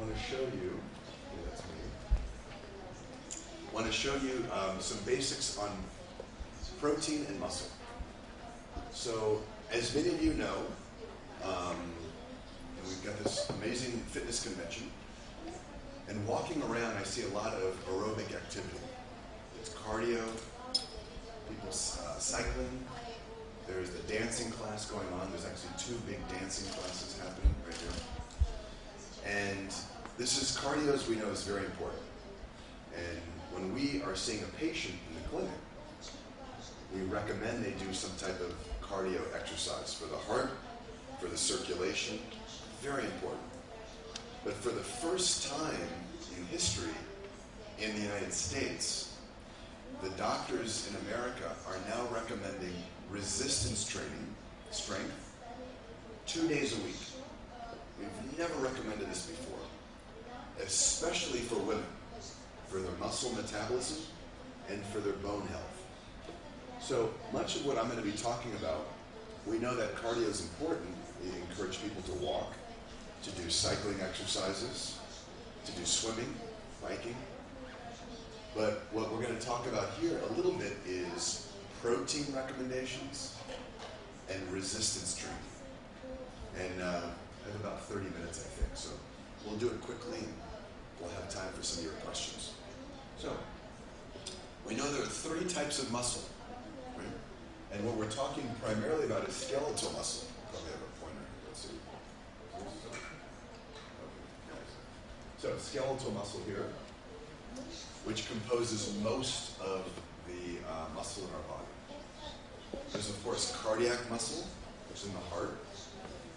want to show you, that's me, want to show you some basics on protein and muscle. So, as many of you know, we've got this amazing fitness convention, and walking around I see a lot of aerobic activity. It's cardio, people cycling, there's the dancing class going on. There's actually 2 big dancing classes happening right here. And this is cardio, as we know, is very important. And when we are seeing a patient in the clinic, we recommend they do some type of cardio exercise for the heart, for the circulation, very important. But for the first time in history in the United States, the doctors in America are now recommending resistance training, strength, 2 days a week. We've never recommended this before, especially for women, for their muscle metabolism and for their bone health. So much of what I'm going to be talking about, we know that cardio is important. We encourage people to walk, to do cycling exercises, to do swimming, biking. But what we're going to talk about here a little bit is protein recommendations and resistance training. And I have about 30 minutes, I think, so we'll do it quickly and we'll have time for some of your questions. So, we know there are 3 types of muscle, right? And what we're talking primarily about is skeletal muscle. Probably have a pointer, let's see. Okay, nice. So, skeletal muscle here, which composes most of the muscle in our body. There's, of course, cardiac muscle, which is in the heart,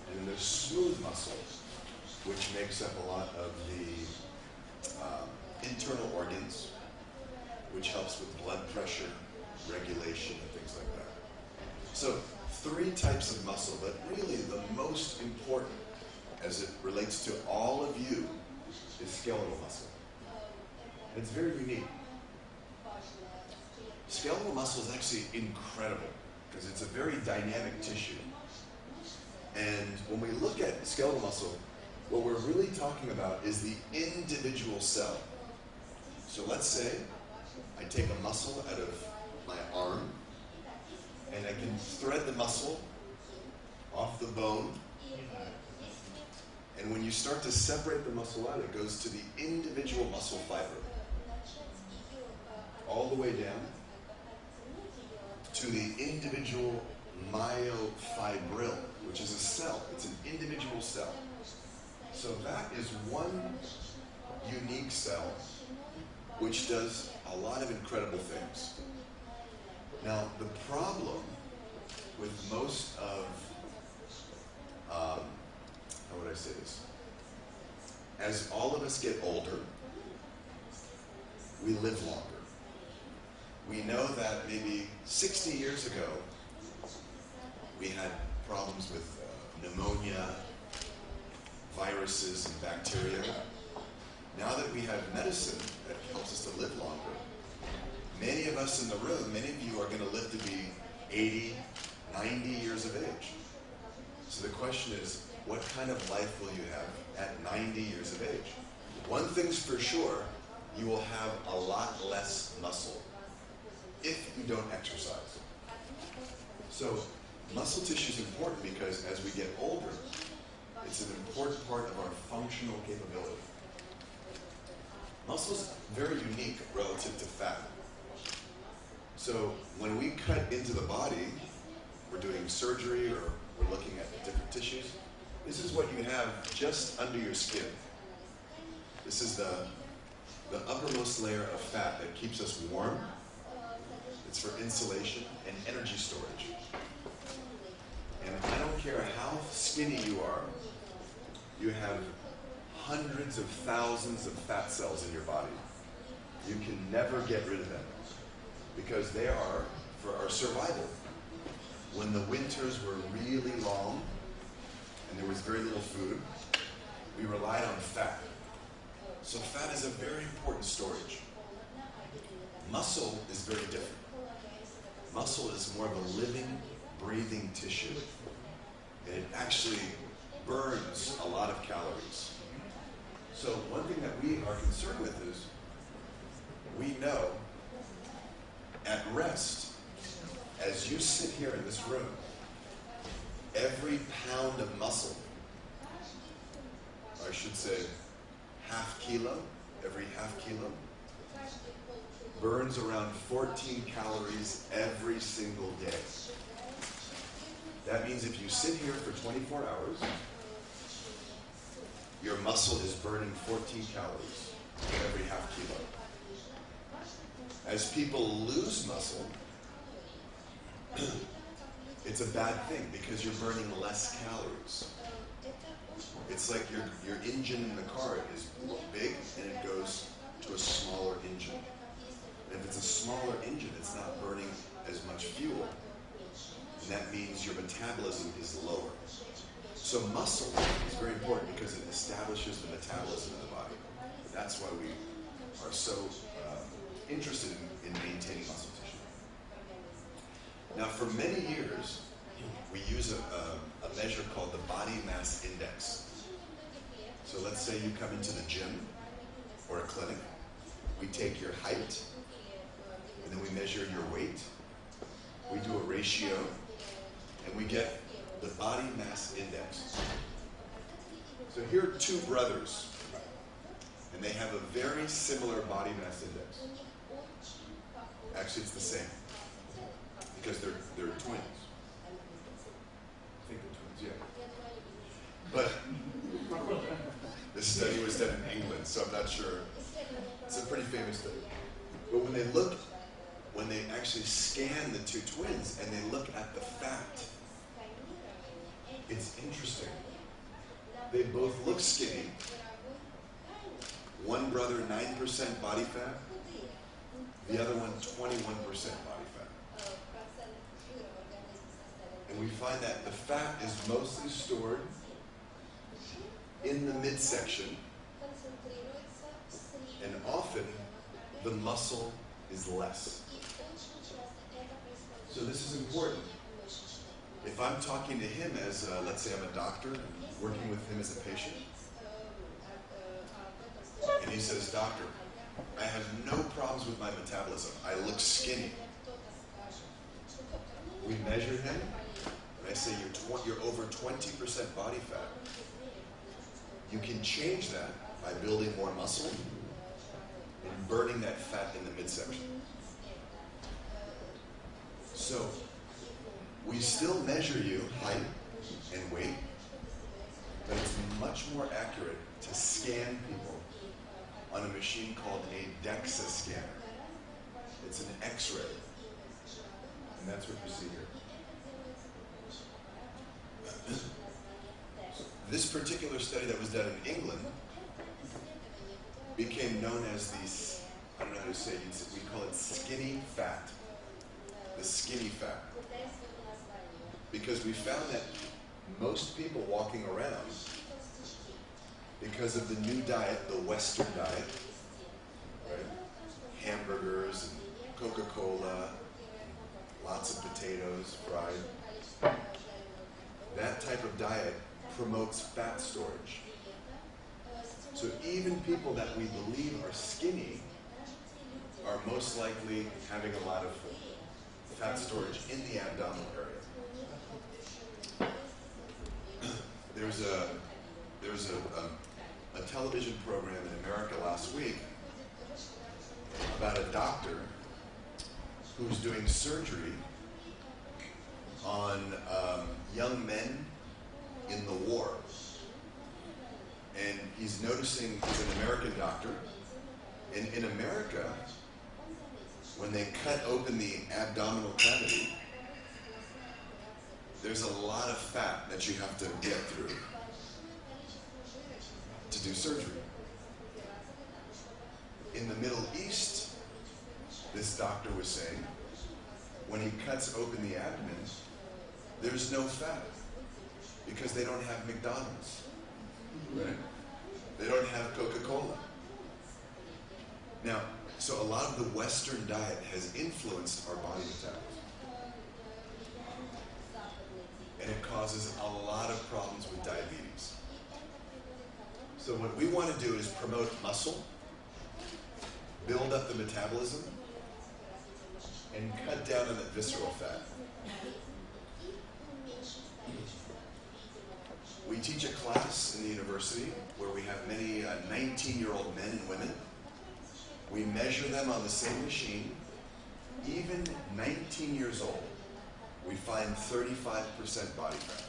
and then there's smooth muscle, which makes up a lot of the internal organs, which helps with blood pressure, regulation, and things like that. So, 3 types of muscle, but really the most important, as it relates to all of you, is skeletal muscle. It's very unique. Skeletal muscle is actually incredible because it's a very dynamic tissue. And when we look at skeletal muscle, what we're really talking about is the individual cell. So let's say I take a muscle out of my arm and I can thread the muscle off the bone. And when you start to separate the muscle out, it goes to the individual muscle fiber, all the way down to the individual myofibril, which is a cell. It's an individual cell. So that is one unique cell which does a lot of incredible things. Now, the problem with most of, how would I say this? As all of us get older, we live longer. We know that maybe 60 years ago, we had problems with pneumonia, viruses, and bacteria. Now that we have medicine that helps us to live longer, many of us in the room, many of you are going to live to be 80, 90 years of age. So the question is, what kind of life will you have at 90 years of age? One thing's for sure, you will have a lot less muscle if you don't exercise. So muscle tissue is important because as we get older, it's an important part of our functional capability. Muscle is very unique relative to fat. So when we cut into the body, we're doing surgery or we're looking at different tissues, this is what you have just under your skin. This is the uppermost layer of fat that keeps us warm. It's for insulation and energy storage. And I don't care how skinny you are, you have hundreds of thousands of fat cells in your body. You can never get rid of them because they are for our survival. When the winters were really long and there was very little food, we relied on fat. So fat is a very important storage. Muscle is very different. Muscle is more of a living, breathing tissue. And it actually burns a lot of calories. So one thing that we are concerned with is we know at rest, as you sit here in this room, every pound of muscle, or I should say half kilo, every half kilo, burns around 14 calories every single day. That means if you sit here for 24 hours, your muscle is burning 14 calories every half kilo. As people lose muscle, it's a bad thing because you're burning less calories. It's like your engine in the car is big and it goes to a smaller engine. And if it's a smaller engine, it's not burning as much fuel. And that means your metabolism is lower. So muscle is very important because it establishes the metabolism of the body. That's why we are so interested in maintaining muscle tissue. Now, for many years, we use a measure called the body mass index. So let's say you come into the gym or a clinic. We take your height, and then we measure your weight. We do a ratio, and we get the body mass index. So here are two brothers, and they have a very similar body mass index. Actually, it's the same, because they're twins. I think they're twins, yeah. But this study was done in England, so I'm not sure. It's a pretty famous study. But when they actually scan the two twins and they look at the fat, it's interesting. They both look skinny. One brother, 9% body fat. The other one, 21% body fat. And we find that the fat is mostly stored in the midsection. And often, the muscle is less. So this is important. If I'm talking to him as, let's say I'm a doctor, and working with him as a patient, and he says, "Doctor, I have no problems with my metabolism. I look skinny." We measure him, and I say, you're over 20% body fat. You can change that by building more muscle and burning that fat in the midsection. So, we still measure you height and weight, but it's much more accurate to scan people on a machine called a DEXA scanner. It's an X-ray, and that's what you see here. This particular study that was done in England became known as the, I don't know how to say it, we call it skinny fat. The skinny fat. Because we found that most people walking around, because of the new diet, the Western diet, right? Hamburgers and Coca-Cola, lots of potatoes, fried. That type of diet promotes fat storage. So even people that we believe are skinny are most likely having a lot of fat storage in the abdominal area. There was a television program in America last week about a doctor who's doing surgery on young men in the war. And he's noticing, he's an American doctor, and in America, when they cut open the abdominal cavity, there's a lot of fat that you have to get through to do surgery. In the Middle East, this doctor was saying, when he cuts open the abdomen, there's no fat because they don't have McDonald's, right? They don't have Coca-Cola. Now, so a lot of the Western diet has influenced our body metabolism. And it causes a lot of problems with diabetes. So what we want to do is promote muscle, build up the metabolism, and cut down on that visceral fat. We teach a class in the university where we have many 19-year-old men and women. We measure them on the same machine. Even 19 years old, we find 35% body fat.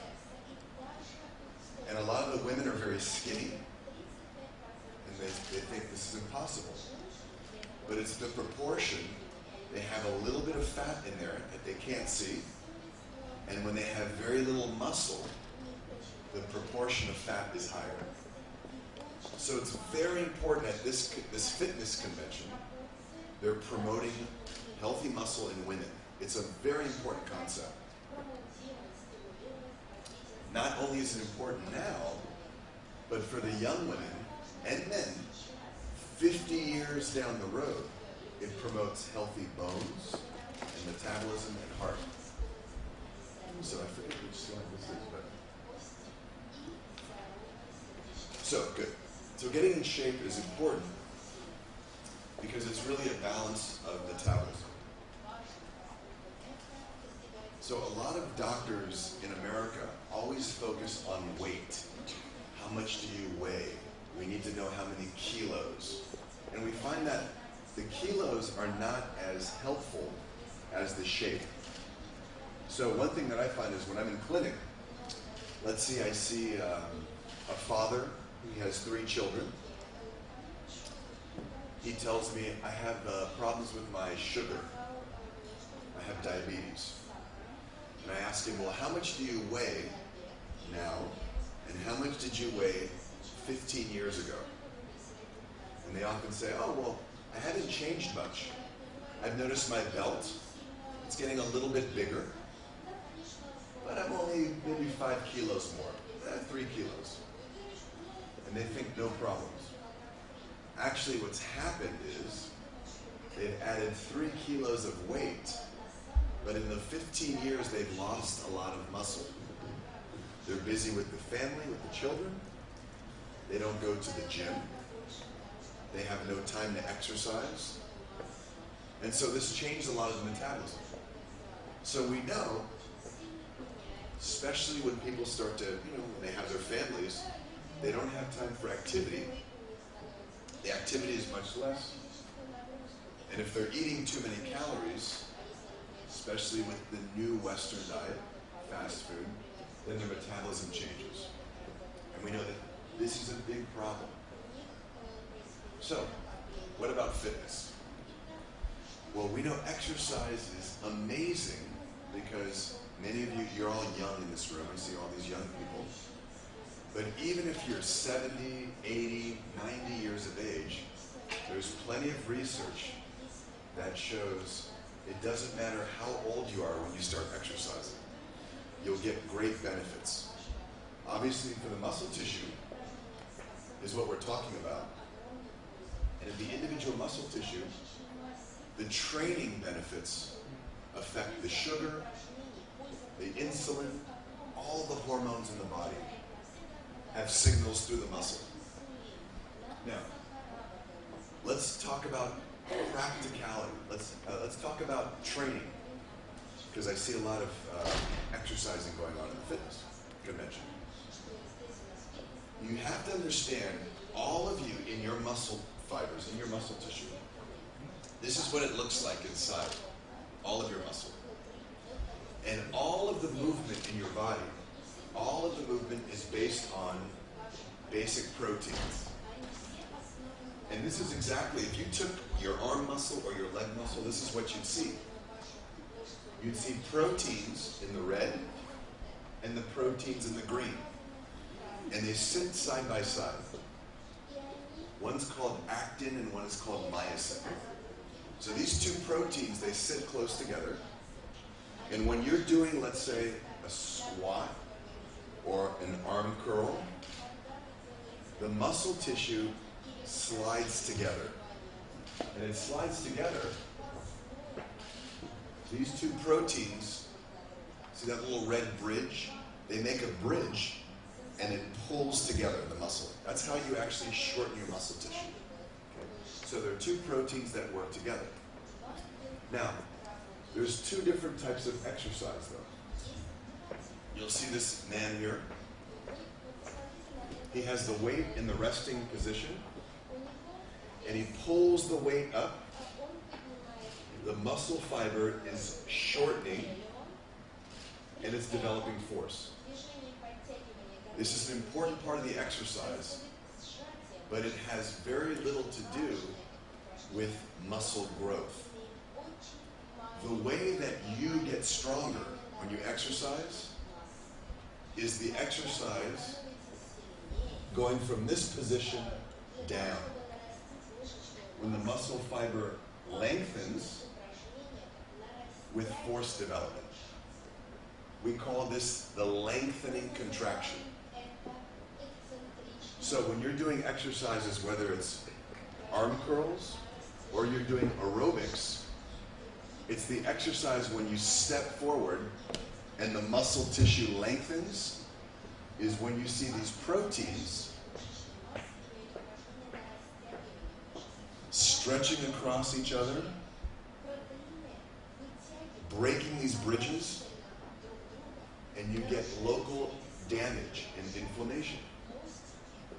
And a lot of the women are very skinny, and they think this is impossible. But it's the proportion. They have a little bit of fat in there that they can't see, and when they have very little muscle, the proportion of fat is higher. So it's very important at this fitness convention, they're promoting healthy muscle in women. It's a very important concept. Not only is it important now, but for the young women and men, 50 years down the road, it promotes healthy bones and metabolism and heart. So I forget which slide this is, but. So, good. So getting in shape is important because it's really a balance of metabolism. So a lot of doctors in America always focus on weight. How much do you weigh? We need to know how many kilos. And we find that the kilos are not as helpful as the shape. So one thing that I find is when I'm in clinic, let's see, I see a father. He has 3 children. He tells me, I have problems with my sugar. I have diabetes. And I ask him, well, how much do you weigh now? And how much did you weigh 15 years ago? And they often say, oh, well, I haven't changed much. I've noticed my belt. It's getting a little bit bigger. But I'm only maybe 5 kilos more, 3 kilos. And they think no problems. Actually, what's happened is they've added 3 kilos of weight, but in the 15 years, they've lost a lot of muscle. They're busy with the family, with the children. They don't go to the gym. They have no time to exercise. And so this changed a lot of the metabolism. So we know, especially when people start to, when they have their families, they don't have time for activity. The activity is much less. And if they're eating too many calories, especially with the new Western diet, fast food, then their metabolism changes. And we know that this is a big problem. So, what about fitness? Well, we know exercise is amazing because many of you, you're all young in this room. I see all these young people. But even if you're 70, 80, 90 years of age, there's plenty of research that shows it doesn't matter how old you are when you start exercising. You'll get great benefits. Obviously, for the muscle tissue is what we're talking about. And in the individual muscle tissue, the training benefits affect the sugar, the insulin, all the hormones in the body have signals through the muscle. Now, let's talk about practicality. Let's talk about training, because I see a lot of exercising going on in the fitness convention. You have to understand, all of you in your muscle fibers, in your muscle tissue, this is what it looks like inside, all of your muscle. And all of the movement in your body, all of the movement is based on basic proteins. And this is exactly, if you took your arm muscle or your leg muscle, this is what you'd see. You'd see proteins in the red and the proteins in the green. And they sit side by side. One's called actin and one is called myosin. So these 2 proteins, they sit close together. And when you're doing, let's say, a squat or an arm curl, the muscle tissue slides together. And it slides together. These 2 proteins, see that little red bridge? They make a bridge and it pulls together the muscle. That's how you actually shorten your muscle tissue. Okay? So there are two proteins that work together. Now, there's two different types of exercise though. You'll see this man here. He has the weight in the resting position, and he pulls the weight up. The muscle fiber is shortening, and it's developing force. This is an important part of the exercise, but it has very little to do with muscle growth. The way that you get stronger when you exercise is the exercise going from this position down. When the muscle fiber lengthens with force development. We call this the lengthening contraction. So when you're doing exercises, whether it's arm curls or you're doing aerobics, it's the exercise when you step forward and the muscle tissue lengthens is when you see these proteins stretching across each other, breaking these bridges, and you get local damage and inflammation.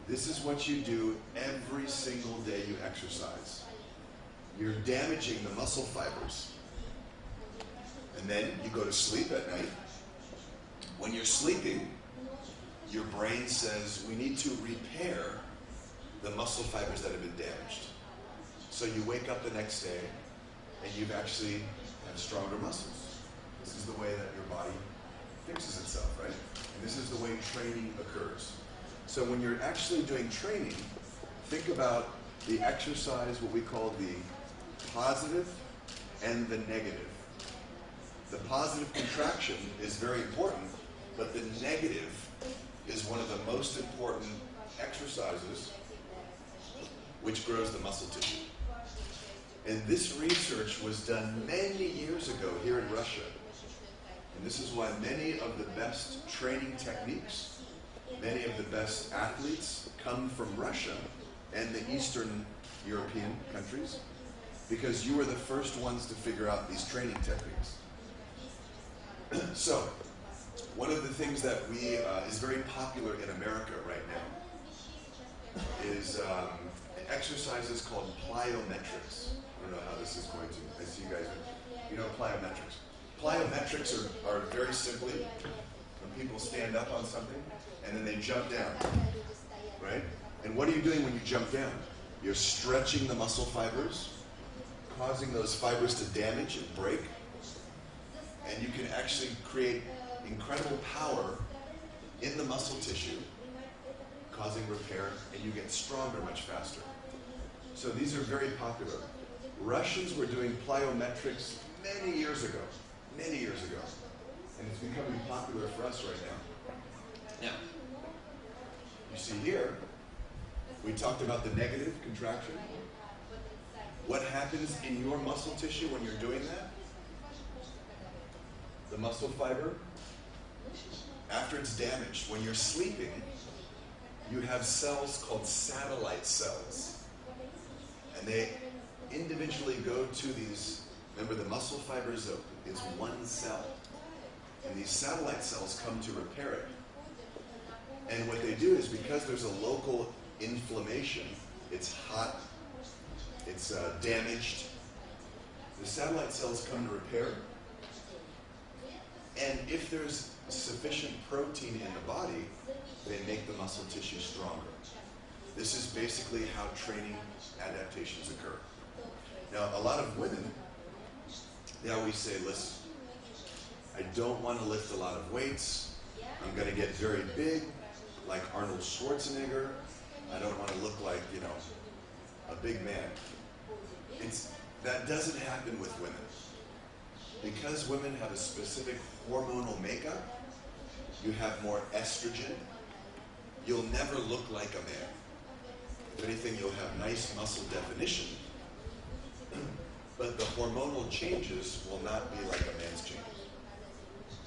This is what you do every single day you exercise. You're damaging the muscle fibers. And then you go to sleep at night. When you're sleeping, your brain says, we need to repair the muscle fibers that have been damaged. So you wake up the next day and you've actually have stronger muscles. This is the way that your body fixes itself, right? And this is the way training occurs. So when you're actually doing training, think about the exercise, what we call the positive and the negative. The positive contraction is very important, but the negative is one of the most important exercises which grows the muscle tissue. And this research was done many years ago here in Russia. And this is why many of the best training techniques, many of the best athletes come from Russia and the Eastern European countries, because you were the first ones to figure out these training techniques. So, one of the things that is very popular in America right now is exercises called plyometrics. I don't know how this is going to, I see you guys, you know plyometrics. Plyometrics are very simply when people stand up on something and then they jump down, right? And what are you doing when you jump down? You're stretching the muscle fibers, causing those fibers to damage and break, and you can actually create incredible power in the muscle tissue, causing repair, and you get stronger much faster. So these are very popular. Russians were doing plyometrics many years ago, and it's becoming popular for us right now. Now, you see here, we talked about the negative contraction. What happens in your muscle tissue when you're doing that? The muscle fiber, after it's damaged, when you're sleeping, you have cells called satellite cells. And they individually go to these, remember the muscle fibers is one cell. And these satellite cells come to repair it. And what they do is, because there's a local inflammation, it's hot, it's damaged, the satellite cells come to repair. And if there's sufficient protein in the body, they make the muscle tissue stronger. This is basically how training adaptations occur. Now, a lot of women, they always say, listen, I don't want to lift a lot of weights. I'm going to get very big, like Arnold Schwarzenegger. I don't want to look like, a big man. That doesn't happen with women. Because women have a specific hormonal makeup, you have more estrogen, you'll never look like a man. If anything, you'll have nice muscle definition, but the hormonal changes will not be like a man's changes.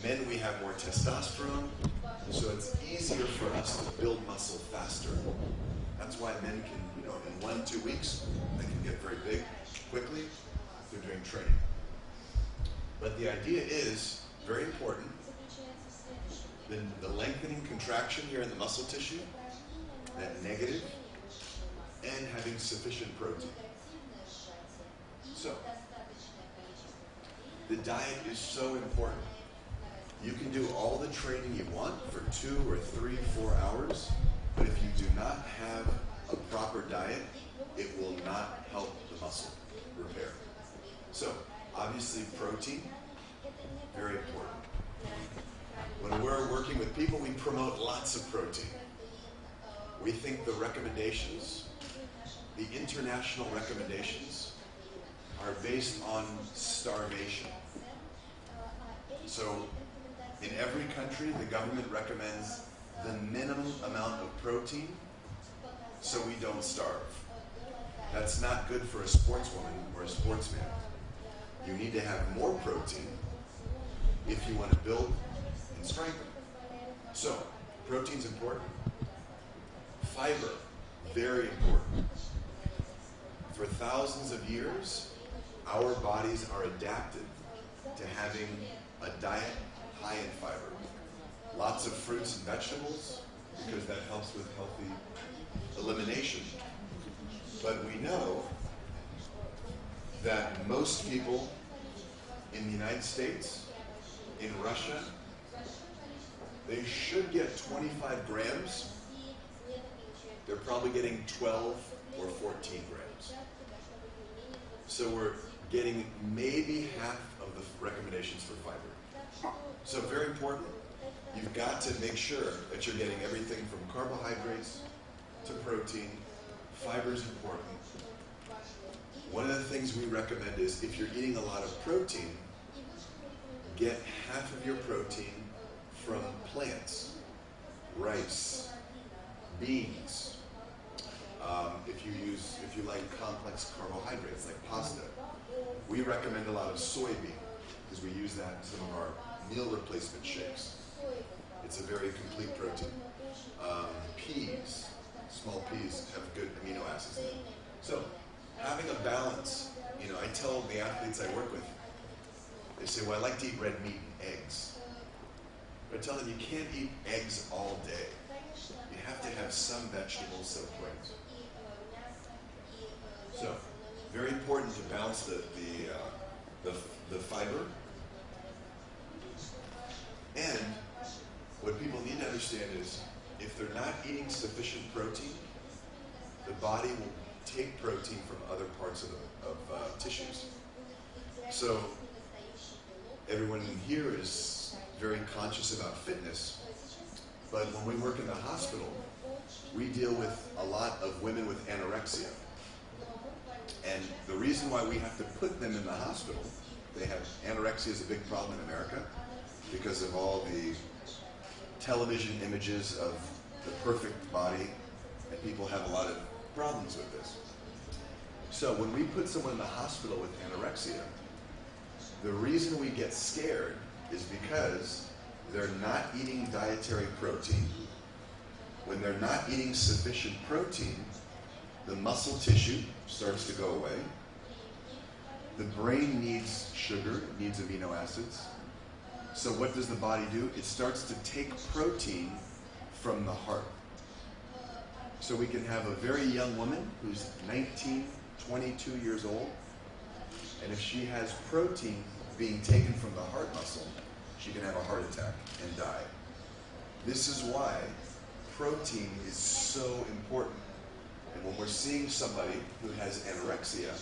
Men, we have more testosterone, so it's easier for us to build muscle faster. That's why men can, in 1-2 weeks, they can get very big quickly if they're doing training. But the idea is very important. The lengthening contraction here in the muscle tissue, that negative, and having sufficient protein. So, the diet is so important. You can do all the training you want for 2 or 3, 4 hours, but if you do not have a proper diet, it will not help the muscle repair. So, obviously protein, very important. When we're working with people, we promote lots of protein. We think the recommendations, the international recommendations, are based on starvation. So, in every country, the government recommends the minimum amount of protein so we don't starve. That's not good for a sportswoman or a sportsman. You need to have more protein if you want to build and strengthen. So, protein's important. Fiber, very important. For thousands of years, our bodies are adapted to having a diet high in fiber. Lots of fruits and vegetables, because that helps with healthy elimination. But we know that most people in the United States, in Russia, they should get 25 grams. They're probably getting 12 or 14 grams. So we're getting maybe half of the recommendations for fiber. So very important, you've got to make sure that you're getting everything from carbohydrates to protein. Fiber is important. One of the things we recommend is if you're eating a lot of protein, get half of your protein from plants, rice, beans. If you like complex carbohydrates like pasta, we recommend a lot of soybean because we use that in some of our meal replacement shakes. It's a very complete protein. Peas, small peas have good amino acids in them. So having a balance, I tell the athletes I work with, they say, well, I like to eat red meat and eggs. But I tell them you can't eat eggs all day. You have to have some vegetables, some grains. So, very important to balance the fiber. And what people need to understand is if they're not eating sufficient protein, the body will take protein from other parts of tissues. So everyone in here is very conscious about fitness, but when we work in the hospital, we deal with a lot of women with anorexia. And the reason why we have to put them in the hospital, anorexia is a big problem in America because of all the television images of the perfect body, and people have a lot of problems with this. So when we put someone in the hospital with anorexia, the reason we get scared is because they're not eating dietary protein. When they're not eating sufficient protein, the muscle tissue starts to go away. The brain needs sugar, it needs amino acids. So what does the body do? It starts to take protein from the heart. So we can have a very young woman who's 19, 22 years old, and if she has protein being taken from the heart muscle, she can have a heart attack and die. This is why protein is so important. And when we're seeing somebody who has anorexia,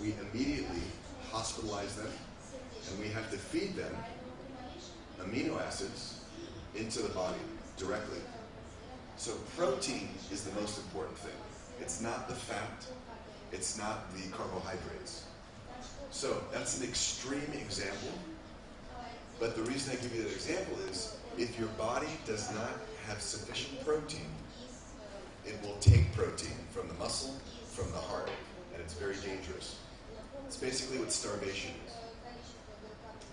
we immediately hospitalize them, and we have to feed them amino acids into the body directly. So protein is the most important thing. It's not the fat, it's not the carbohydrates. So that's an extreme example, but the reason I give you that example is if your body does not have sufficient protein, it will take protein from the muscle, from the heart, and it's very dangerous. It's basically what starvation is.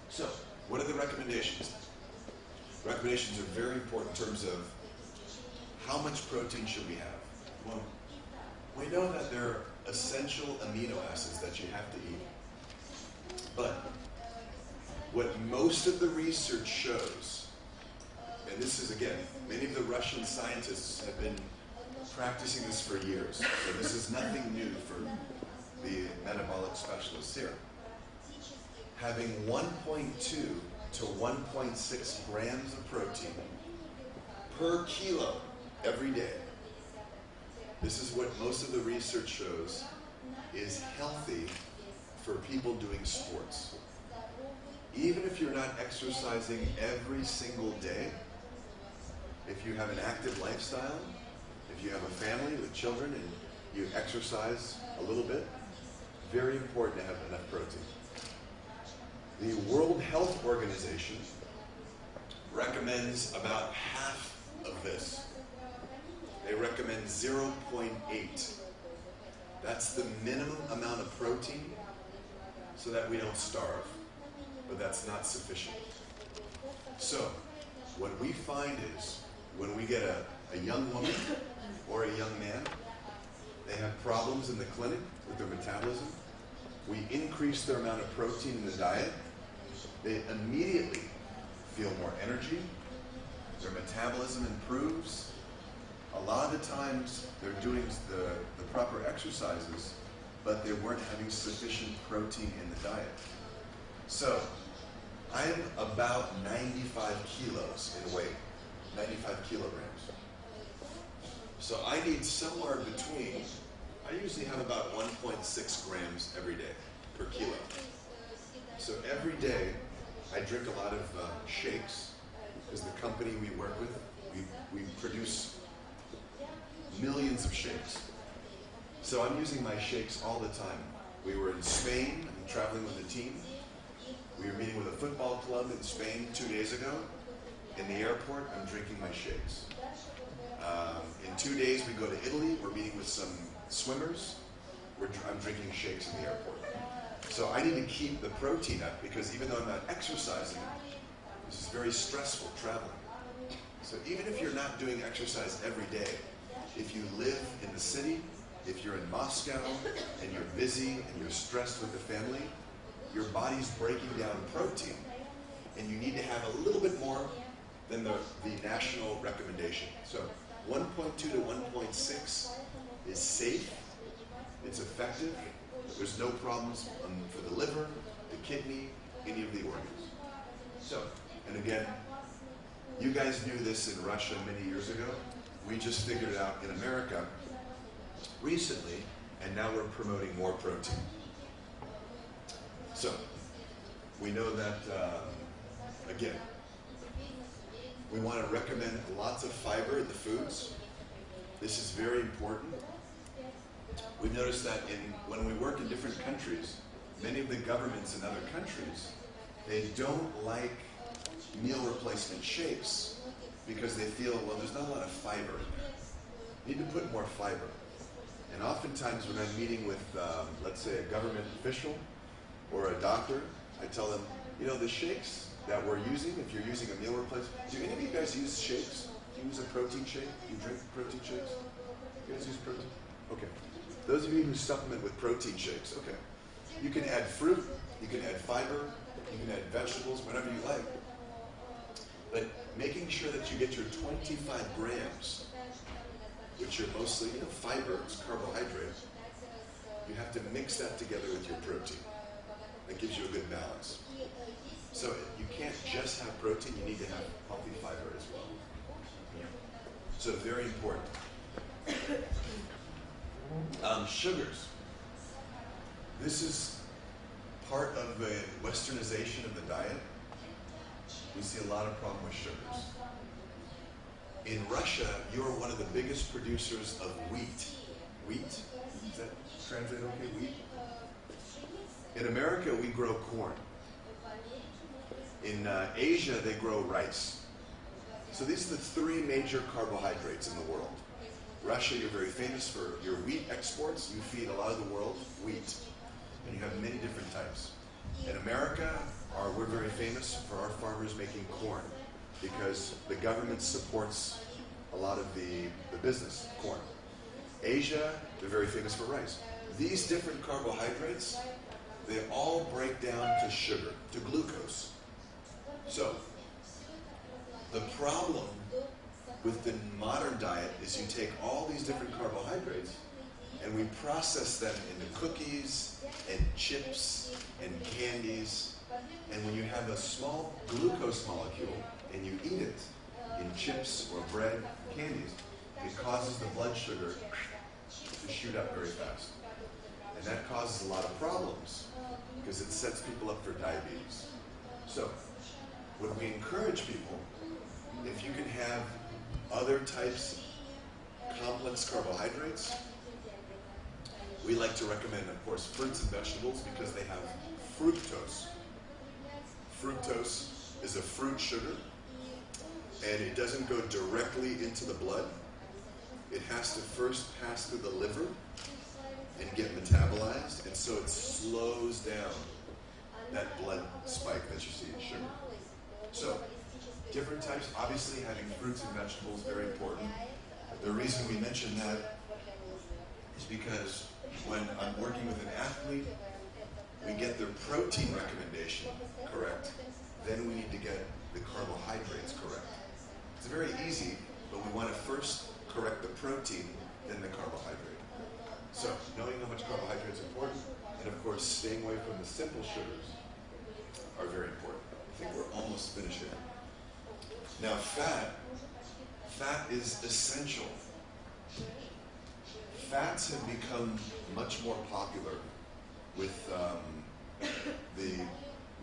So, what are the recommendations? recommendations are very important in terms of how much protein should we have. Well, we know that there are essential amino acids that you have to eat. But what most of the research shows, and this is again, many of the Russian scientists have been practicing this for years, so this is nothing new for the metabolic specialists here. Having 1.2 to 1.6 grams of protein per kilo every day. This is what most of the research shows is healthy for people doing sports. Even if you're not exercising every single day, if you have an active lifestyle, if you have a family with children and you exercise a little bit, very important to have enough protein. The World Health Organization recommends about half of this. They recommend 0.8. That's the minimum amount of protein so that we don't starve, but that's not sufficient. So, what we find is when we get a young woman or a young man, they have problems in the clinic with their metabolism, we increase their amount of protein in the diet, they immediately feel more energy, their metabolism improves. A lot of the times they're doing the proper exercises, but they weren't having sufficient protein in the diet. So, I'm about 95 kilos in weight, 95 kilograms. So I need somewhere between, I usually have about 1.6 grams every day per kilo. So every day I drink a lot of shakes, because the company we work with, we produce millions of shakes. So I'm using my shakes all the time. We were in Spain, I'm traveling with the team. We were meeting with a football club in Spain 2 days ago. In the airport, I'm drinking my shakes. In 2 days, we go to Italy. We're meeting with some swimmers. I'm drinking shakes in the airport. So I need to keep the protein up because even though I'm not exercising, this is very stressful traveling. So even if you're not doing exercise every day, if you live in the city, if you're in Moscow and you're busy and you're stressed with the family, your body's breaking down protein, and you need to have a little bit more than the national recommendation. So 1.2 to 1.6 is safe, it's effective, there's no problems for the liver, the kidney, any of the organs. So, and again, you guys knew this in Russia many years ago. We just figured it out in America recently, and now we're promoting more protein. So, we know that, again, we want to recommend lots of fiber in the foods. This is very important. We noticed that when we work in different countries, many of the governments in other countries, they don't like meal replacement shakes because they feel, well, there's not a lot of fiber in there. You need to put more fiber. And oftentimes when I'm meeting with, let's say, a government official or a doctor, I tell them, you know, the shakes that we're using, if you're using a meal replacement, do any of you guys use shakes? Do you use a protein shake? Do you drink protein shakes? You guys use protein? Okay. Those of you who supplement with protein shakes, okay. You can add fruit, you can add fiber, you can add vegetables, whatever you like. But making sure that you get your 25 grams, which are mostly, you know, fiber, it's carbohydrate, you have to mix that together with your protein. That gives you a good balance. So you can't just have protein, you need to have healthy fiber as well. So very important. Sugars. This is part of the westernization of the diet. We see a lot of problem with sugars. In Russia, you're one of the biggest producers of wheat. Wheat? Does that translate okay? Wheat? In America, we grow corn. In Asia, they grow rice. So these are the three major carbohydrates in the world. Russia, you're very famous for your wheat exports. You feed a lot of the world wheat. And you have many different types. In America, we're very famous for our farmers making corn. because the government supports a lot of the business, corn. Asia, they're very famous for rice. These different carbohydrates, they all break down to sugar, to glucose. So, the problem with the modern diet is you take all these different carbohydrates and we process them into cookies and chips and candies. And when you have a small glucose molecule and you eat it in chips or bread, candies, it causes the blood sugar to shoot up very fast. And that causes a lot of problems because it sets people up for diabetes. So, when we encourage people, if you can have other types of complex carbohydrates, we like to recommend, of course, fruits and vegetables because they have fructose. Fructose is a fruit sugar, and it doesn't go directly into the blood. It has to first pass through the liver and get metabolized, and so it slows down that blood spike that you see in sugar. So, different types, obviously having fruits and vegetables, very important. The reason we mention that is because when I'm working with an athlete, we get their protein recommendation correct, then we need to get the carbohydrates correct. It's very easy, but we want to first correct the protein, then the carbohydrate. So, knowing how much carbohydrates are important, and of course staying away from the simple sugars are very important. I think we're almost finished here. Now fat is essential. Fats have become much more popular with the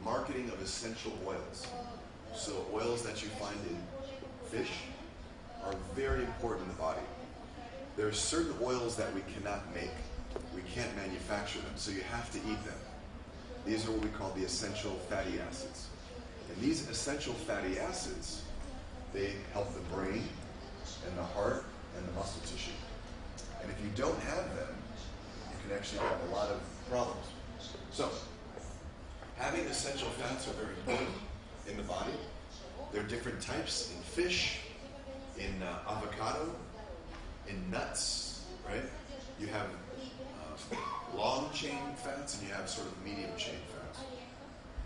marketing of essential oils. So oils that you find in fish are very important in the body. There are certain oils that we cannot make. We can't manufacture them, so you have to eat them. These are what we call the essential fatty acids. And these essential fatty acids, they help the brain and the heart and the muscle tissue. And if you don't have them, you can actually have a lot of problems. So, having essential fats are very important in the body. There are different types in fish, in avocado, in nuts, right? You have long chain fats and you have sort of medium chain fats.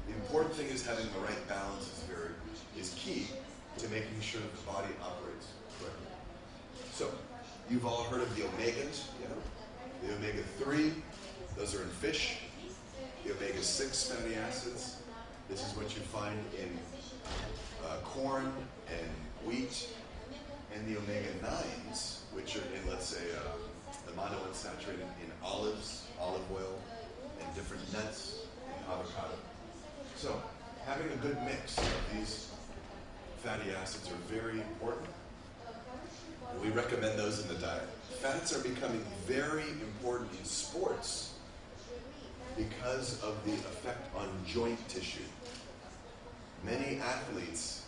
The important thing is having the right balance is key to making sure that the body operates correctly. So, you've all heard of the omegas, yeah? The omega-3, those are in fish. The omega-6 fatty acids, this is what you find in corn and wheat. And the omega-9s, which are in, let's say, the monounsaturated in olives, olive oil, and different nuts, and avocado. So, having a good mix of these fatty acids are very important. We recommend those in the diet. Fats are becoming very important in sports because of the effect on joint tissue. Many athletes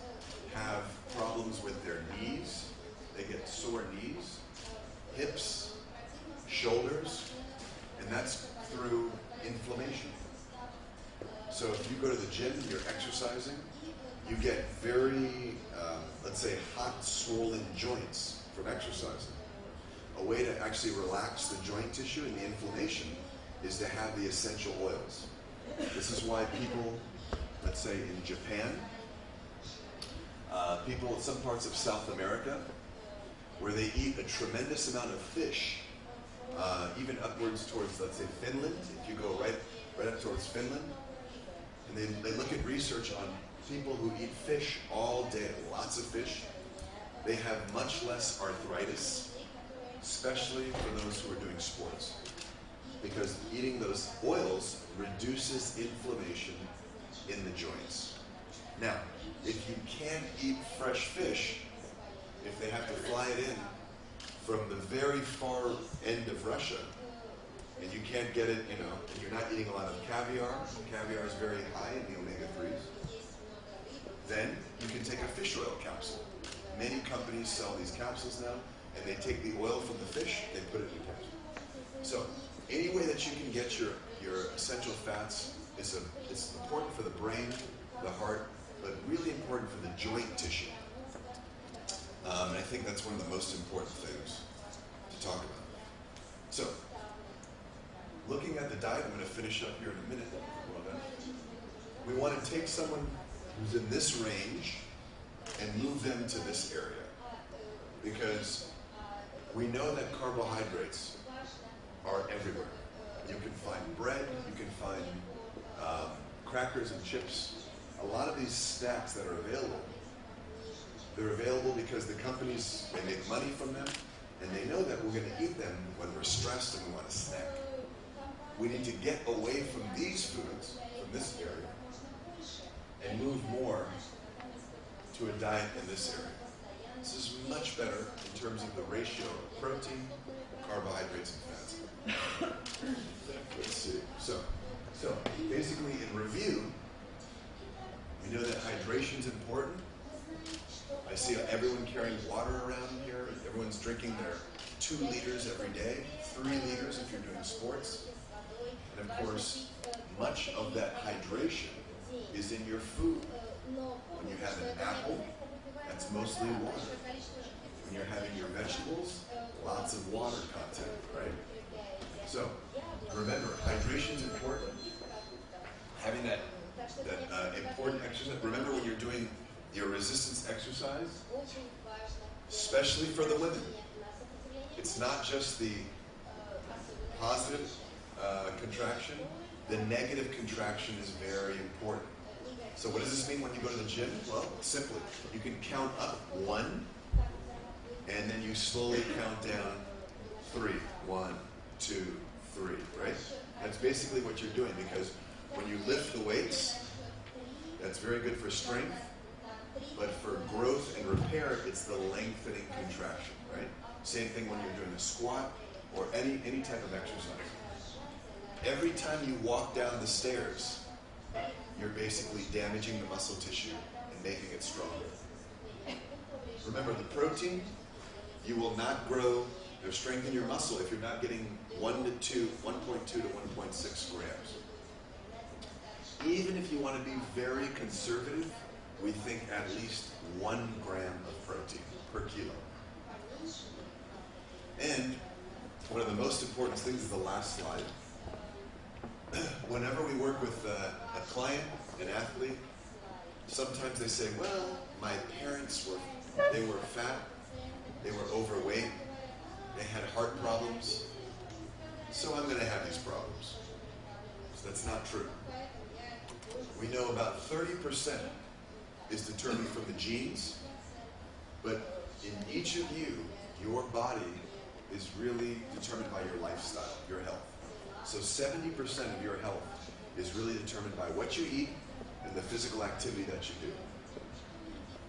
have problems with their knees. They get sore knees, hips, shoulders, and that's through inflammation. So if you go to the gym, you're exercising, you get very, let's say, hot, swollen joints from exercising. A way to actually relax the joint tissue and the inflammation is to have the essential oils. This is why people, let's say in Japan, people in some parts of South America, where they eat a tremendous amount of fish, even upwards towards, let's say, Finland, if you go right up towards Finland, and they look at research on people who eat fish all day, lots of fish, they have much less arthritis, especially for those who are doing sports. Because eating those oils reduces inflammation in the joints. Now, if you can't eat fresh fish, if they have to fly it in from the very far end of Russia, and you can't get it, and you're not eating a lot of caviar is very high in the omega-3s, then you can take a fish oil capsule. Many companies sell these capsules now, and they take the oil from the fish, they put it in the capsule. So, any way that you can get your essential fats is important for the brain, the heart, but really important for the joint tissue. And I think that's one of the most important things to talk about. So, looking at the diet, I'm going to finish up here in a minute. We want to take someone who's in this range and move them to this area. Because we know that carbohydrates are everywhere. You can find bread, you can find crackers and chips. A lot of these snacks that are available, they're available because the companies, they make money from them, and they know that we're going to eat them when we're stressed and we want a snack. We need to get away from these foods, from this area, and move more to a diet in this area. This is much better in terms of the ratio of protein, carbohydrates, and fats. Let's see. So basically in review, we know that hydration is important. I see everyone carrying water around here. Everyone's drinking their 2 liters every day, 3 liters if you're doing sports. And of course, much of that hydration is in your food. When you have an apple, that's mostly water. When you're having your vegetables, lots of water content, right? So, remember, hydration is important. Having that important exercise. Remember when you're doing your resistance exercise, especially for the women, it's not just the positive contraction, the negative contraction is very important. So what does this mean when you go to the gym? Well, simply, you can count up 1, and then you slowly count down 3. 1, 2, 3, right? That's basically what you're doing, because when you lift the weights, that's very good for strength, but for growth and repair, it's the lengthening contraction, right? Same thing when you're doing a squat or any type of exercise. Every time you walk down the stairs, you're basically damaging the muscle tissue and making it stronger. Remember, the protein, you will not grow or strengthen your muscle if you're not getting 1.2 to 1.6 grams. Even if you want to be very conservative, we think at least 1 gram of protein per kilo. And one of the most important things is the last slide. Whenever we work with a client, an athlete, sometimes they say, well, my parents they were fat, they were overweight, they had heart problems, so I'm going to have these problems. So that's not true. We know about 30% is determined from the genes, but in each of you, your body is really determined by your lifestyle, your health. So 70% of your health is really determined by what you eat and the physical activity that you do.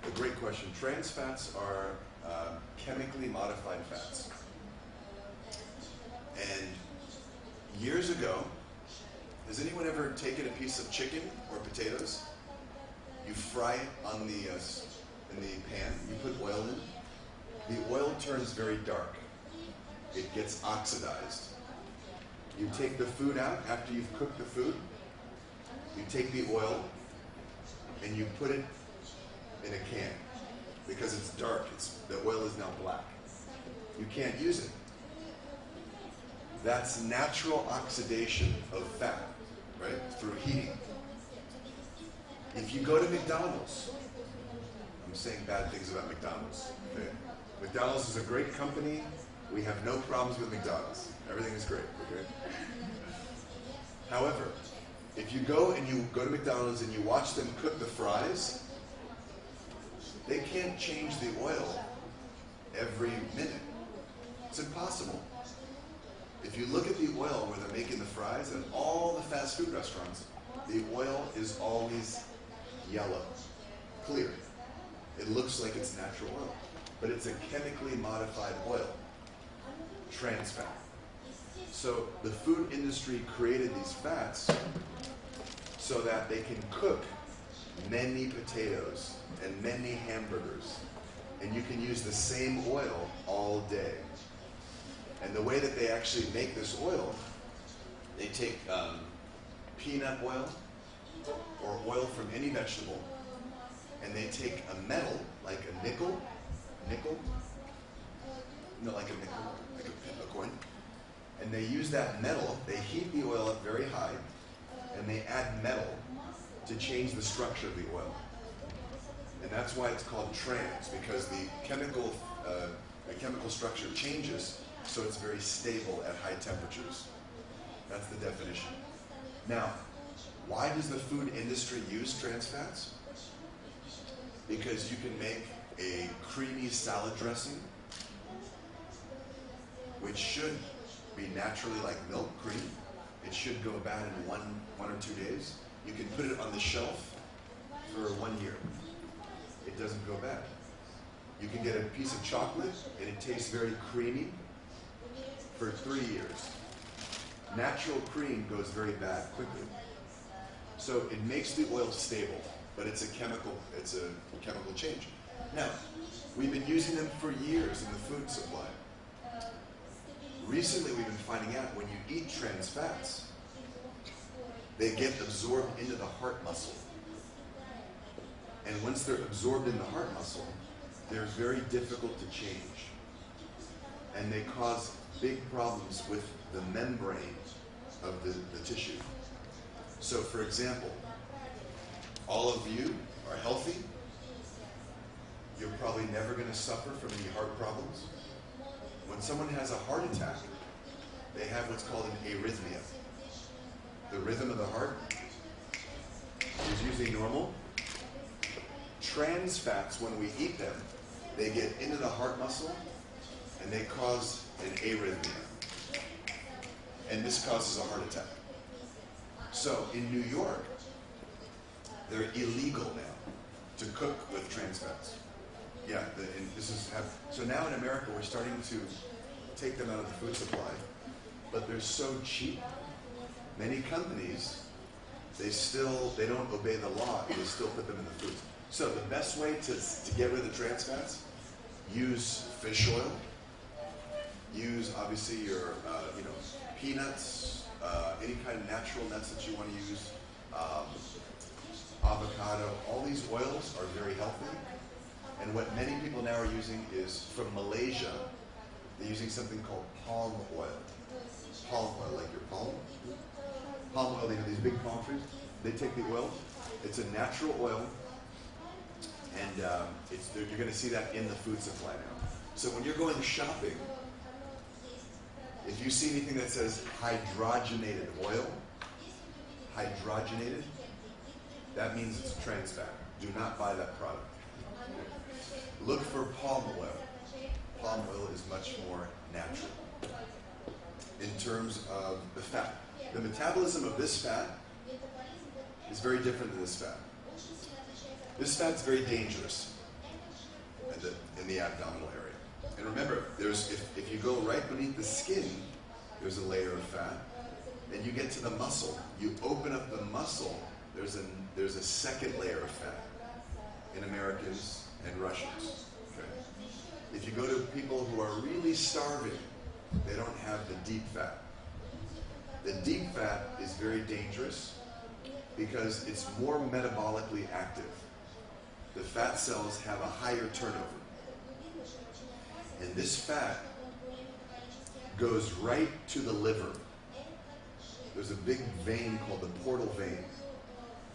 A great question. Trans fats are chemically modified fats. And years ago, has anyone ever taken a piece of chicken or potatoes? You fry it on in the pan, you put oil in. The oil turns very dark. It gets oxidized. You take the food out after you've cooked the food. You take the oil and you put it in a can because it's dark. The oil is now black. You can't use it. That's natural oxidation of fat, right? Through heating. If you go to McDonald's, I'm saying bad things about McDonald's, okay? McDonald's is a great company. We have no problems with McDonald's. Everything is great, okay? However, if you go to McDonald's and you watch them cook the fries, they can't change the oil every minute. It's impossible. If you look at the oil where they're making the fries, and all the fast food restaurants, the oil is always yellow, clear. It looks like it's natural oil, but it's a chemically modified oil, trans fat. So the food industry created these fats so that they can cook many potatoes and many hamburgers, and you can use the same oil all day. And the way that they actually make this oil, they take peanut oil or oil from any vegetable, and they take a metal, like a nickel, no, like a coin, and they use that metal, they heat the oil up very high, and they add metal to change the structure of the oil. And that's why it's called trans, because the chemical structure changes, so it's very stable at high temperatures. That's the definition. Now, why does the food industry use trans fats? Because you can make a creamy salad dressing, which should be naturally like milk cream. It should go bad in one or 2 days. You can put it on the shelf for 1 year. It doesn't go bad. You can get a piece of chocolate and it tastes very creamy for 3 years. Natural cream goes very bad quickly. So it makes the oil stable, but it's a chemical change. Now, we've been using them for years in the food supply. Recently, we've been finding out when you eat trans fats, they get absorbed into the heart muscle. And once they're absorbed in the heart muscle, they're very difficult to change. And they cause big problems with the membrane of the tissue. So for example, all of you are healthy. You're probably never going to suffer from any heart problems. When someone has a heart attack, they have what's called an arrhythmia. The rhythm of the heart is usually normal. Trans fats, when we eat them, they get into the heart muscle and they cause an arrhythmia. And this causes a heart attack. So in New York, they're illegal now to cook with trans fats. Yeah, so now in America we're starting to take them out of the food supply, but they're so cheap. Many companies, they don't obey the law and they still put them in the food. So the best way to get rid of the trans fats, use fish oil, use obviously your peanuts, any kind of natural nuts that you want to use, avocado. All these oils are very healthy. And what many people now are using is from Malaysia. They're using something called palm oil. Palm oil, like your palm. Palm oil, these big palm trees. They take the oil. It's a natural oil. And you're going to see that in the food supply now. So when you're going shopping, if you see anything that says hydrogenated oil, that means it's a trans fat. Do not buy that product. Look for palm oil. Palm oil is much more natural in terms of the fat. The metabolism of this fat is very different than this fat. This fat's very dangerous in the abdominal area. And remember, if you go right beneath the skin, there's a layer of fat. And you get to the muscle. You open up the muscle, there's a second layer of fat in Americans and Russians. Okay? If you go to people who are really starving, they don't have the deep fat. The deep fat is very dangerous because it's more metabolically active. The fat cells have a higher turnover. And this fat goes right to the liver. There's a big vein called the portal vein.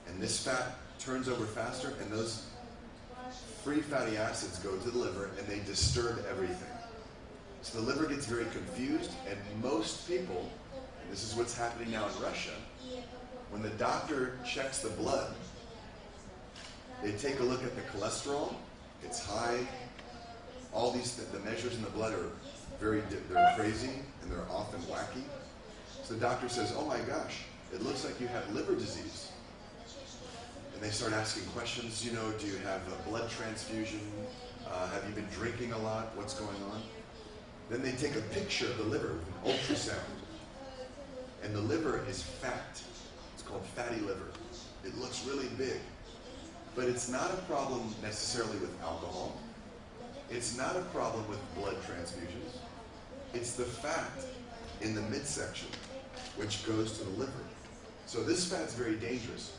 And this fat turns over faster, and those free fatty acids go to the liver and they disturb everything. So the liver gets very confused, and most people, and this is what's happening now in Russia, when the doctor checks the blood, they take a look at the cholesterol, it's high, all these, the measures in the blood are they're crazy and they're often wacky. So the doctor says, oh my gosh, it looks like you have liver disease. And they start asking questions, do you have a blood transfusion? Have you been drinking a lot? What's going on? Then they take a picture of the liver with an ultrasound. And the liver is fat. It's called fatty liver. It looks really big. But it's not a problem necessarily with alcohol. It's not a problem with blood transfusions. It's the fat in the midsection, which goes to the liver. So this fat's very dangerous.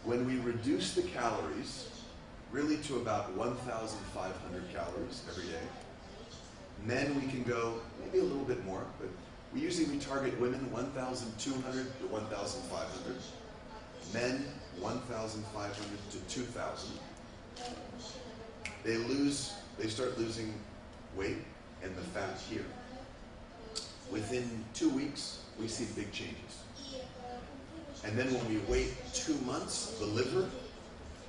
When we reduce the calories really to about 1,500 calories every day. Men, we can go maybe a little bit more, but we target women 1,200 to 1,500. Men, 1,500 to 2,000. They start losing weight and the fat here. Within 2 weeks, we see big changes. And then when we wait 2 months, the liver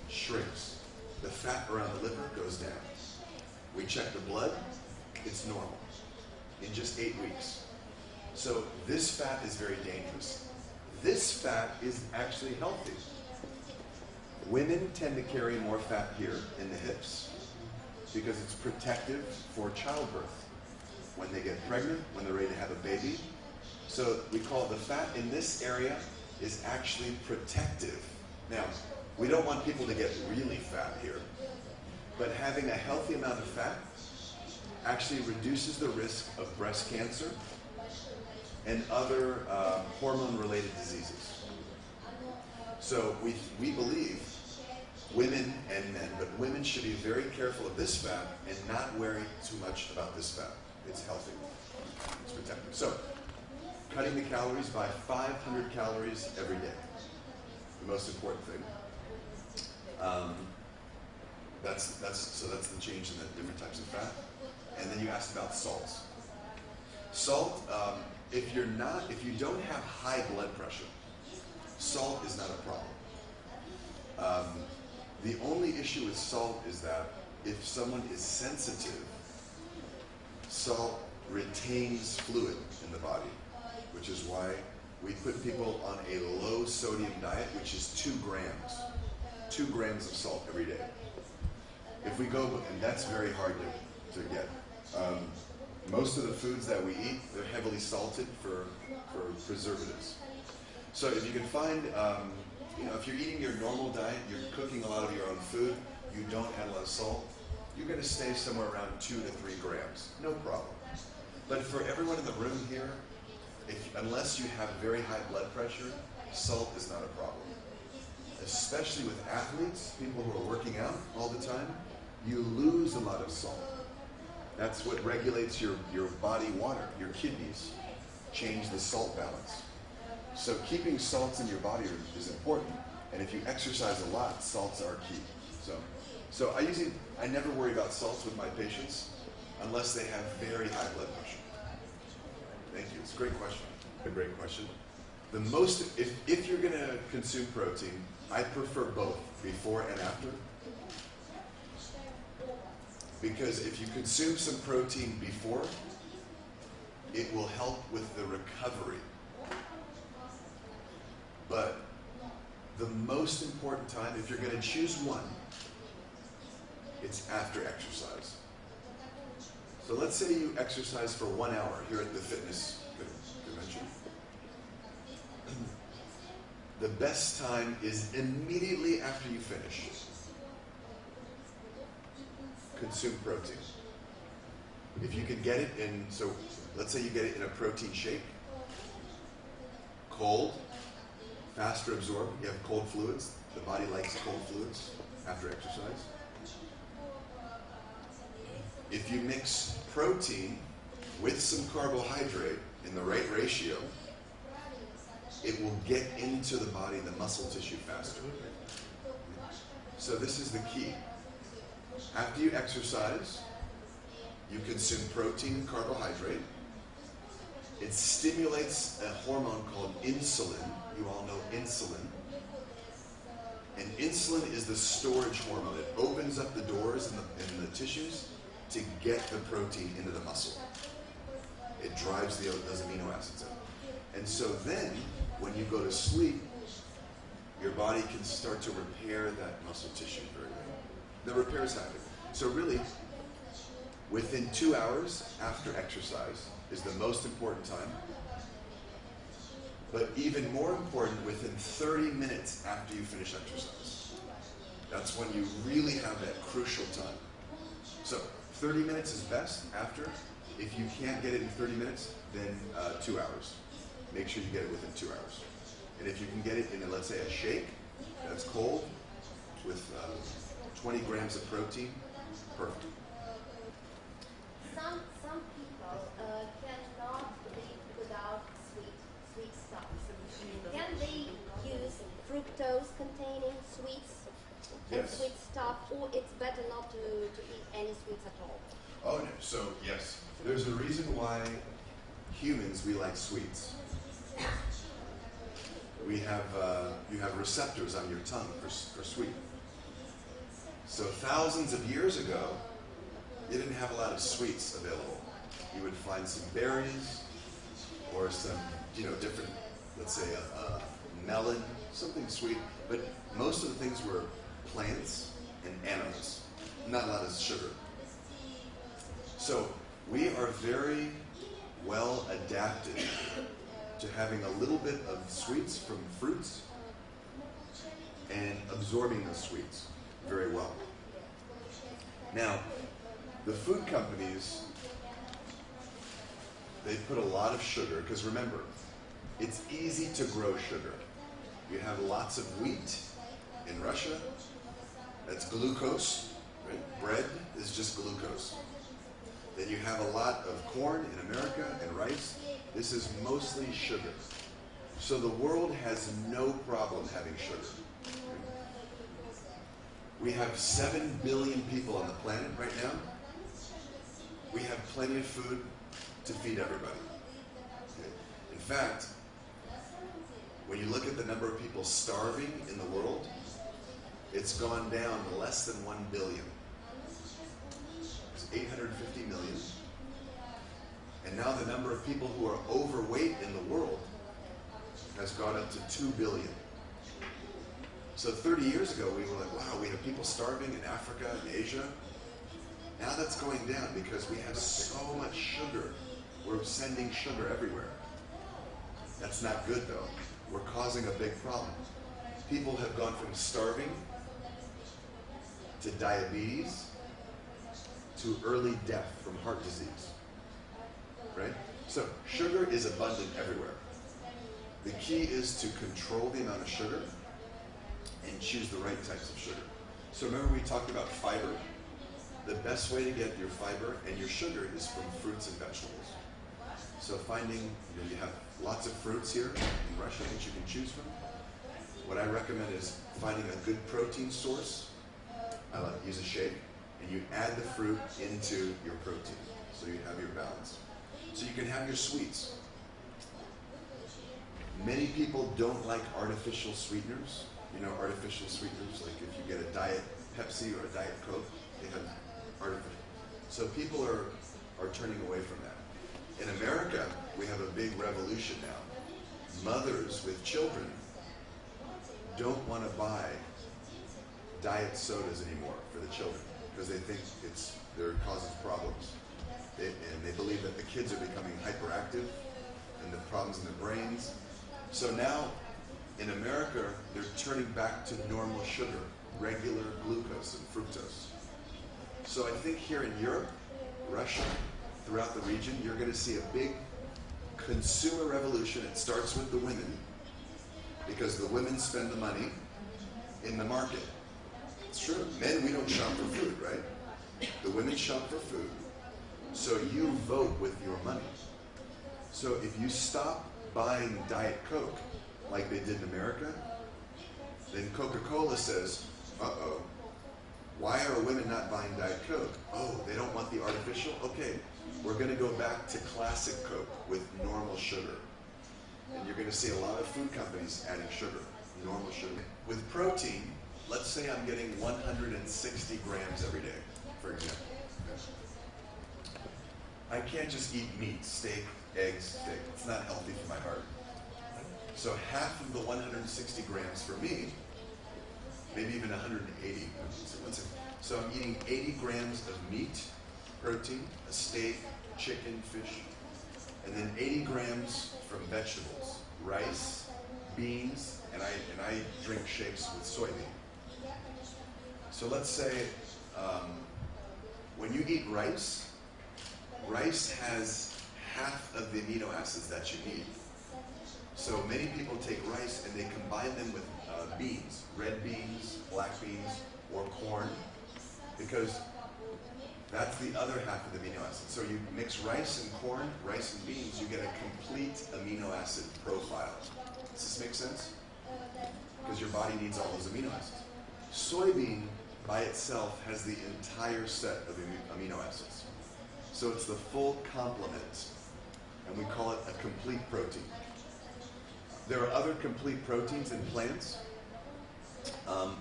shrinks. The fat around the liver goes down. We check the blood, it's normal in just 8 weeks. So this fat is very dangerous. This fat is actually healthy. Women tend to carry more fat here in the hips because it's protective for childbirth. When they get pregnant, when they're ready to have a baby. So we call the fat in this area is actually protective. Now, we don't want people to get really fat here, but having a healthy amount of fat actually reduces the risk of breast cancer and other hormone-related diseases. So we believe women and men, but women should be very careful of this fat and not worry too much about this fat. It's healthy. It's protective. So, cutting the calories by 500 calories every day. The most important thing. That's the change in the different types of fat. And then you asked about salts. Salt, if you don't have high blood pressure, salt is not a problem. The only issue with salt is that if someone is sensitive, salt retains fluid in the body, which is why we put people on a low sodium diet, which is 2 grams. 2 grams of salt every day. If we go, and that's very hard to get. Most of the foods that we eat, they're heavily salted for preservatives. So if you can find, if you're eating your normal diet, you're cooking a lot of your own food, you don't add a lot of salt, you're going to stay somewhere around 2 to 3 grams. No problem. But for everyone in the room here, unless you have very high blood pressure, salt is not a problem. Especially with athletes, people who are working out all the time, you lose a lot of salt. That's what regulates your body water. Your kidneys change the salt balance. So keeping salts in your body is important. And if you exercise a lot, salts are key. So I never worry about salts with my patients unless they have very high blood pressure. Thank you. It's a great question. A great question. If you're going to consume protein, I prefer both, before and after. Because if you consume some protein before, it will help with the recovery. But the most important time, if you're going to choose one, it's after exercise. So let's say you exercise for 1 hour here at the fitness convention. The best time is immediately after you finish. Consume protein. If you can get it so let's say you get it in a protein shake, cold, faster absorbed, you have cold fluids, the body likes cold fluids after exercise. If you mix protein with some carbohydrate in the right ratio, it will get into the body, the muscle tissue faster. So this is the key. After you exercise, you consume protein and carbohydrate. It stimulates a hormone called insulin. You all know insulin. And insulin is the storage hormone. It opens up the doors in the tissues to get the protein into the muscle. It drives those amino acids in. And so then, when you go to sleep, your body can start to repair that muscle tissue very well. The repair is happening. So really, within 2 hours after exercise is the most important time. But even more important, within 30 minutes after you finish exercise. That's when you really have that crucial time. So 30 minutes is best after. If you can't get it in 30 minutes, then 2 hours. Make sure you get it within 2 hours. And if you can get it in, let's say, a shake that's cold with 20 grams of protein, perfect. Some people cannot live without sweet stuff. Can they use fructose containing sweets and Yes. sweet stuff, or it's better not to eat any sweets at all? Oh no, so yes, there's a reason why humans, we like sweets. You have receptors on your tongue for sweet. So thousands of years ago, you didn't have a lot of sweets available. You would find some berries or some, different, let's say a melon, something sweet. But most of the things were plants and animals, not a lot of sugar. So we are very well adapted to having a little bit of sweets from fruits and absorbing those sweets very well. Now, the food companies, they put a lot of sugar, because remember, it's easy to grow sugar. You have lots of wheat in Russia, that's glucose, right? Bread is just glucose. Then you have a lot of corn in America and rice. This is mostly sugar. So the world has no problem having sugar. We have 7 billion people on the planet right now. We have plenty of food to feed everybody. Okay? In fact, when you look at the number of people starving in the world, it's gone down to less than 1 billion. It's 850 million. And now the number of people who are overweight in the world has gone up to 2 billion. So 30 years ago, we were like, wow, we have people starving in Africa and Asia. Now that's going down because we have so much sugar. We're sending sugar everywhere. That's not good, though. We're causing a big problem. People have gone from starving to diabetes to early death from heart disease. Right? So sugar is abundant everywhere. The key is to control the amount of sugar and choose the right types of sugar. So remember we talked about fiber? The best way to get your fiber and your sugar is from fruits and vegetables. So finding, you have lots of fruits here in Russia that you can choose from. What I recommend is finding a good protein source. I like to use a shake, and you add the fruit into your protein, so you have your balance. So you can have your sweets. Many people don't like artificial sweeteners. Artificial sweeteners, like if you get a Diet Pepsi or a Diet Coke, they have artificial. So people are turning away from that. In America, we have a big revolution now. Mothers with children don't want to buy diet sodas anymore for the children because they think it causes problems. And they believe that the kids are becoming hyperactive and the problems in their brains. So now, in America, they're turning back to normal sugar, regular glucose and fructose. So I think here in Europe, Russia, throughout the region, you're going to see a big consumer revolution. It starts with the women, because the women spend the money in the market. It's true. Men, we don't shop for food, right? The women shop for food. So you vote with your money. So if you stop buying Diet Coke, like they did in America, then Coca-Cola says, uh-oh, why are women not buying Diet Coke? Oh, they don't want the artificial? Okay, we're going to go back to classic Coke with normal sugar. And you're going to see a lot of food companies adding sugar, normal sugar. With protein, let's say I'm getting 160 grams every day, for example. I can't just eat meat, steak, eggs, steak. It's not healthy for my heart. So half of the 160 grams for me, maybe even 180. So I'm eating 80 grams of meat, protein, a steak, chicken, fish, and then 80 grams from vegetables, rice, beans, and I drink shakes with soybean. So let's say when you eat rice, rice has half of the amino acids that you need. So many people take rice and they combine them with beans, red beans, black beans, or corn, because that's the other half of the amino acid. So you mix rice and corn, rice and beans, you get a complete amino acid profile. Does this make sense? Because your body needs all those amino acids. Soybean by itself has the entire set of amino acids. So it's the full complement, and we call it a complete protein. There are other complete proteins in plants,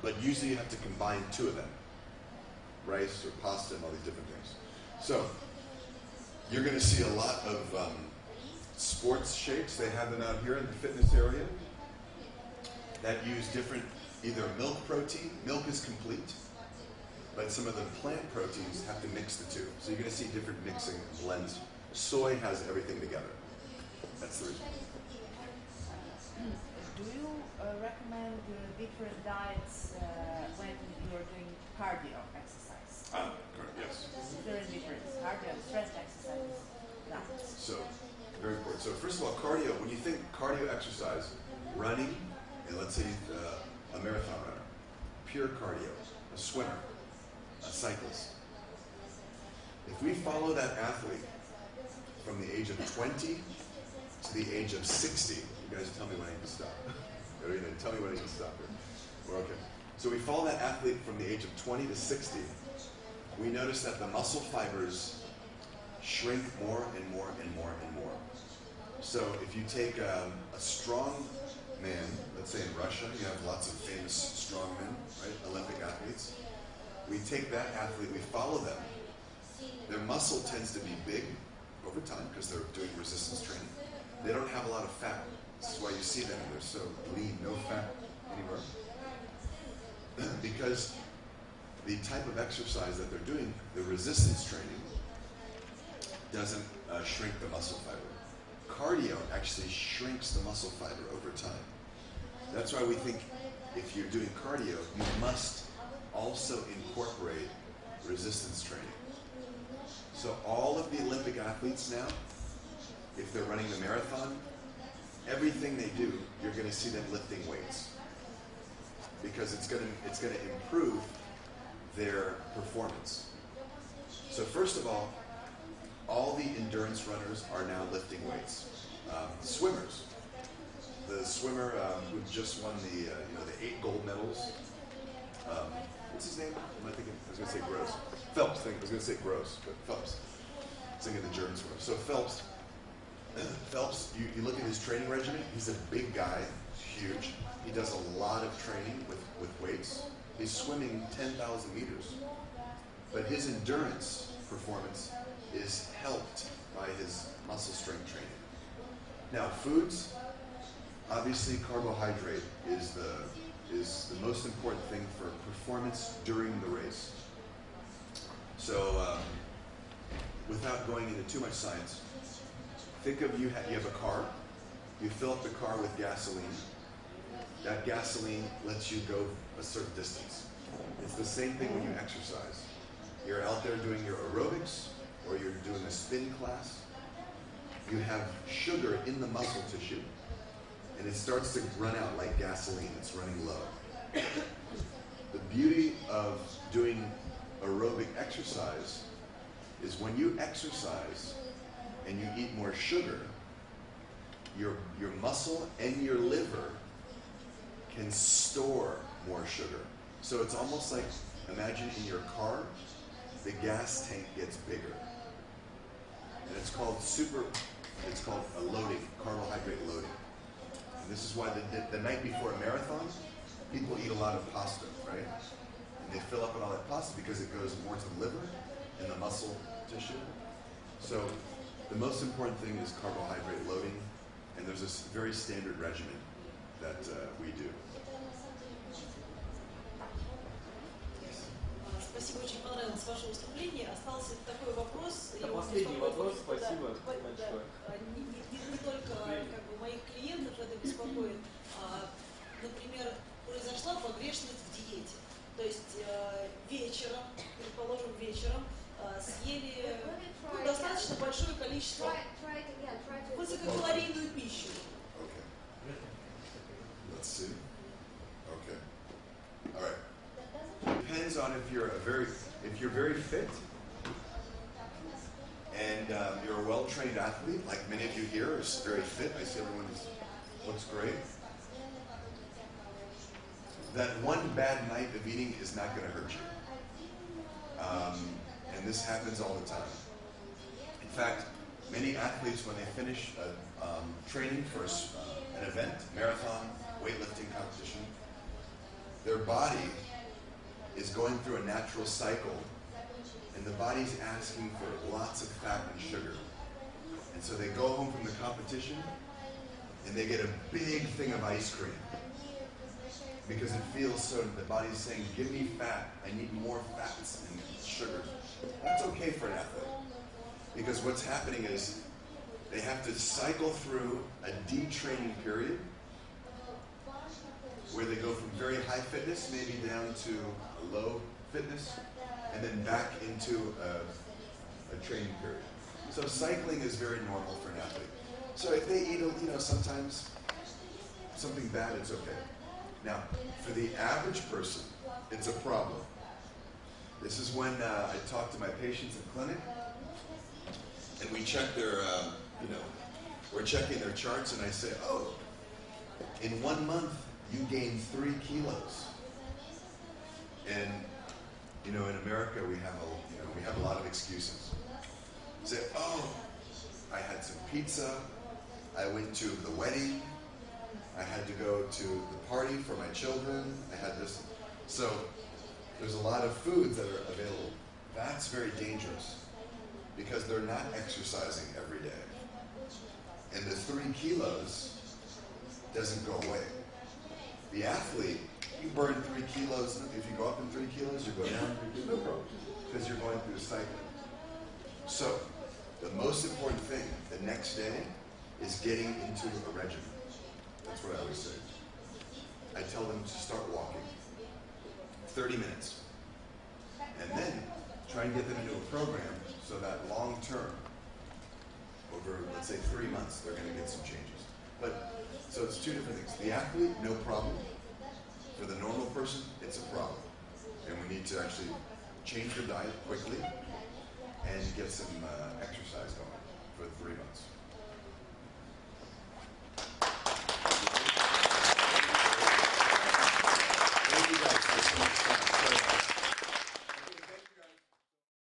but usually you have to combine two of them. Rice or pasta and all these different things. So you're going to see a lot of sports shakes. They have them out here in the fitness area that use different, either milk protein. Milk is complete, but some of the plant proteins have to mix the two. So you're going to see different mixing blends. Soy has everything together. That's the reason. Do you recommend different diets when you're doing cardio exercise? Yes. Very different. Cardio and strength exercises. Diets. So, very important. So first of all, cardio, when you think cardio exercise, running, and let's say a marathon runner, pure cardio, a swimmer, a cyclist. If we follow that athlete from the age of 20 to the age of 60, you guys tell me when I need to stop. Or even tell me when I need to stop here. We're okay. So we follow that athlete from the age of 20 to 60. We notice that the muscle fibers shrink more and more and more and more. So if you take a strong man, let's say in Russia, you have lots of famous strong men, right? Olympic athletes. We take that athlete, we follow them. Their muscle tends to be big over time because they're doing resistance training. They don't have a lot of fat. This is why you see them, they're so lean, no fat anywhere. Because the type of exercise that they're doing, the resistance training, doesn't shrink the muscle fiber. Cardio actually shrinks the muscle fiber over time. That's why we think if you're doing cardio, you must also incorporate resistance training. So all of the Olympic athletes now, if they're running the marathon, everything they do, you're going to see them lifting weights, because it's going to improve their performance. So first of all the endurance runners are now lifting weights. Swimmers, the swimmer who just won the 8 gold medals. What's his name? Am I thinking? I was going to say Gross. Phelps. I was going to say Gross, but Phelps. I was thinking the German swimmer. So Phelps, you look at his training regimen. He's a big guy, huge. He does a lot of training with weights. He's swimming 10,000 meters. But his endurance performance is helped by his muscle strength training. Now, foods, obviously carbohydrate is the most important thing for performance during the race. So, without going into too much science, think of you have a car, you fill up the car with gasoline. That gasoline lets you go a certain distance. It's the same thing when you exercise. You're out there doing your aerobics, or you're doing a spin class. You have sugar in the muscle tissue, and it starts to run out like gasoline. It's running low. The beauty of doing aerobic exercise is when you exercise and you eat more sugar, your muscle and your liver can store more sugar. So it's almost like, imagine in your car, the gas tank gets bigger. And it's called a loading, carbohydrate loading. And this is why the night before a marathon, people eat a lot of pasta, right? And they fill up on all that pasta because it goes more to the liver and the muscle tissue. So the most important thing is carbohydrate loading, and there's this very standard regimen that we do. Спасибо, очень понравилось ваше выступление. Остался такой вопрос. Это последний вопрос, спасибо большое. Не только моих клиентов это беспокоит. Например, произошла погрешность в диете. То есть вечером, предположим, вечером, съели достаточно большое количество высококалорийную пищу. Let's see. Okay. All right. you're very fit and you're a well-trained athlete, like many of you here are very fit. I see everyone looks great. That one bad night of eating is not going to hurt you. And this happens all the time. In fact, many athletes, when they finish training for an event, marathon, weightlifting competition, their body is going through a natural cycle, and the body's asking for lots of fat and sugar. And so they go home from the competition, and they get a big thing of ice cream. Because it feels so, the body's saying, give me fat, I need more fats and sugars. That's okay for an athlete. Because what's happening is, they have to cycle through a detraining period, where they go from very high fitness, maybe down to a low fitness, and then back into a training period. So cycling is very normal for an athlete. So if they eat, sometimes something bad, it's okay. Now, for the average person, it's a problem. This is when I talk to my patients in clinic, and we check their, we're checking their charts, and I say, oh, in 1 month, you gained 3 kilos. And, in America, we have a lot of excuses. Say, oh, I had some pizza, I went to the wedding, I had to go to the party for my children, I had this. So, there's a lot of foods that are available. That's very dangerous, because they're not exercising every day. And the 3 kilos doesn't go away. The athlete, you burn 3 kilos, if you go up in 3 kilos, you go down 3 kilos, no problem, because you're going through a cycle. So, the most important thing the next day is getting into a regimen. That's what I always say. I tell them to start walking 30 minutes. And then try and get them into a program so that long term, over, let's say, 3 months, they're going to get some changes. But, so it's 2 different things. The athlete, no problem. For the normal person, it's a problem. And we need to actually change their diet quickly and get some exercise going for 3 months.